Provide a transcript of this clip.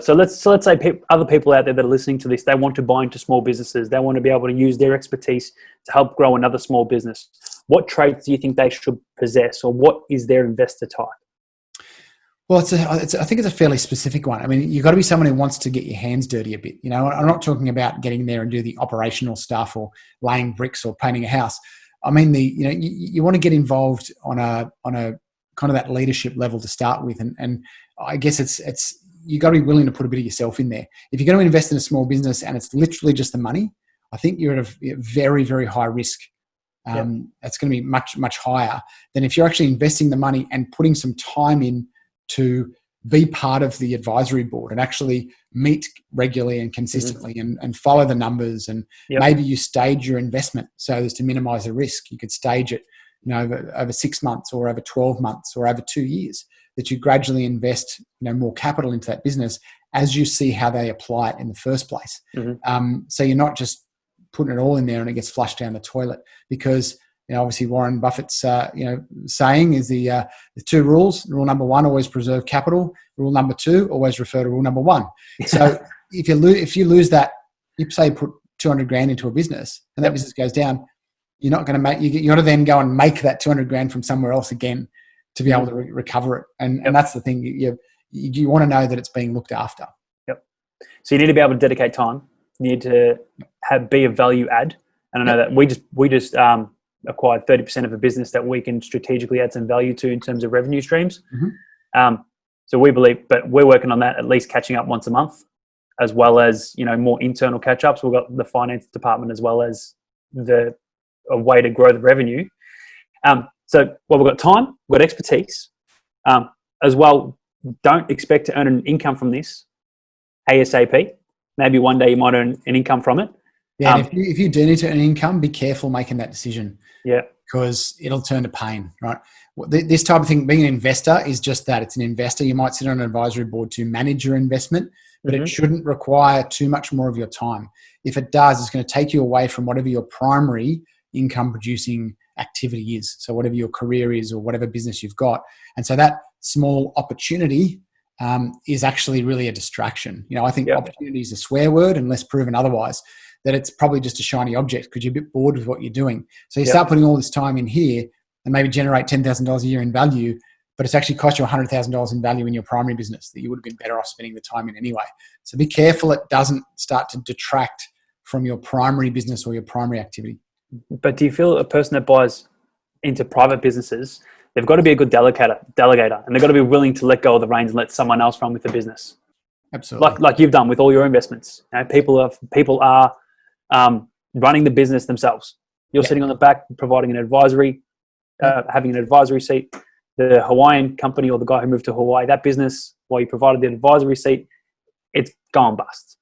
So let's say other people out there that are listening to this, they want to buy into small businesses. They want to be able to use their expertise to help grow another small business. What traits do you think they should possess, or what is their investor type? Well, I think it's a fairly specific one. I mean, you've got to be someone who wants to get your hands dirty a bit. You know, I'm not talking about getting there and do the operational stuff or laying bricks or painting a house. I mean, you want to get involved on a kind of that leadership level to start with, and I guess it's you got to be willing to put a bit of yourself in there. If you're going to invest in a small business and it's literally just the money, I think you're at a very, very high risk. It's going to be much, much higher than if you're actually investing the money and putting some time in to be part of the advisory board and actually meet regularly and consistently and follow the numbers. And maybe you stage your investment so as to minimize the risk. You could stage it, over 6 months or over 12 months or over 2 years, that you gradually invest, more capital into that business as you see how they apply it in the first place. So you're not just putting it all in there and it gets flushed down the toilet, because obviously Warren Buffett's saying is the two rules. Rule number 1, always preserve capital. Rule number 2, always refer to rule number 1. So if you lose that, you say put 200 grand into a business and that business goes down, you're not going to make. You got to then go and make that 200 grand from somewhere else again to be able to recover it. And that's the thing. You want to know that it's being looked after. So you need to be able to dedicate time. You need to be a value add. And I know that we just acquired 30% of a business that we can strategically add some value to in terms of revenue streams. So we believe, but we're working on that, at least catching up once a month, as well as, more internal catch-ups. We've got the finance department as well as a way to grow the revenue. So we've got time, we've got expertise as well. Don't expect to earn an income from this ASAP. Maybe one day you might earn an income from it. Yeah, and if you do need to earn income, be careful making that decision. Yeah. Because it'll turn to pain, right? This type of thing, being an investor is just that. It's an investor. You might sit on an advisory board to manage your investment, but it shouldn't require too much more of your time. If it does, it's going to take you away from whatever your primary income producing activity is. So whatever your career is or whatever business you've got. And so that small opportunity is actually really a distraction. I think opportunity is a swear word unless proven otherwise, that it's probably just a shiny object because you're a bit bored with what you're doing. So you start putting all this time in here and maybe generate $10,000 a year in value, but it's actually cost you $100,000 in value in your primary business that you would have been better off spending the time in anyway. So be careful it doesn't start to detract from your primary business or your primary activity. But do you feel a person that buys into private businesses, they've got to be a good delegator, and they've got to be willing to let go of the reins and let someone else run with the business? Absolutely. Like you've done with all your investments. People are running the business themselves. You're sitting on the back, providing an advisory, having an advisory seat. The Hawaiian company or the guy who moved to Hawaii, that business, while you provided the advisory seat, it's gone bust.